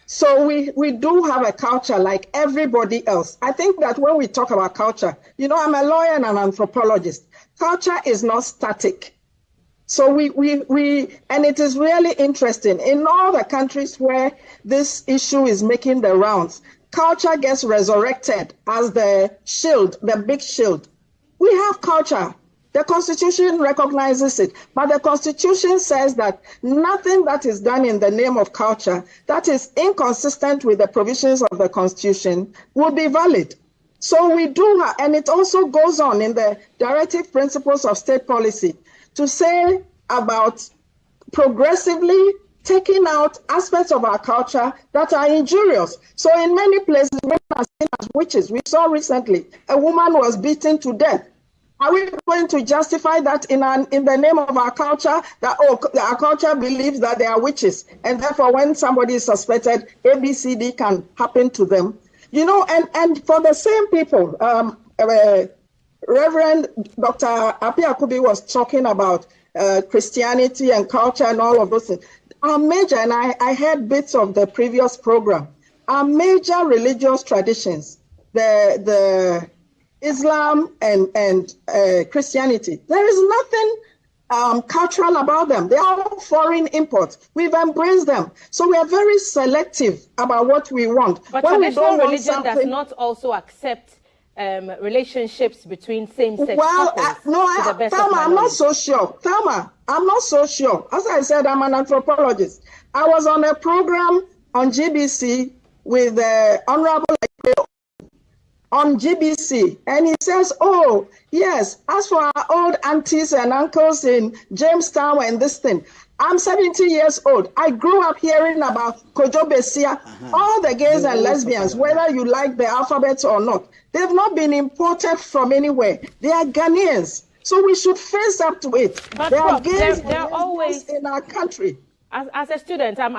So we do have a culture like everybody else. I think that when we talk about culture, you know, I'm a lawyer and an anthropologist. Culture is not static. So and it is really interesting. In all the countries where this issue is making the rounds, culture gets resurrected as the shield, the big shield. We have culture. The Constitution recognizes it, but the Constitution says that nothing that is done in the name of culture that is inconsistent with the provisions of the Constitution will be valid. So we do have, and it also goes on in the directive principles of state policy to say about progressively taking out aspects of our culture that are injurious. So in many places, women are seen as witches. We saw recently a woman was beaten to death. Are we going to justify that in the name of our culture, that our culture believes that they are witches, and therefore when somebody is suspected, ABCD can happen to them? You know, and for the same people, Reverend Dr. Api Akubi was talking about Christianity and culture and all of those things. Our major, and I heard bits of the previous program, our major religious traditions, the Islam and Christianity, there is nothing cultural about them. They are all foreign imports. We've embraced them. So we are very selective about what we want. But traditional religion does not also accept relationships between same-sex couples. Thelma, I'm not so sure. Thelma, I'm not so sure. As I said, I'm an anthropologist. I was on a program on GBC with Honorable on GBC, and he says, oh, yes, as for our old aunties and uncles in Jamestown and this thing, I'm 70 years old. I grew up hearing about Kojo Besia, all the gays and lesbians, whether you like the alphabet or not. They've not been imported from anywhere. They are Ghanaians. So we should face up to it. But there Prof, are gays they're always in our country. As a student, I'm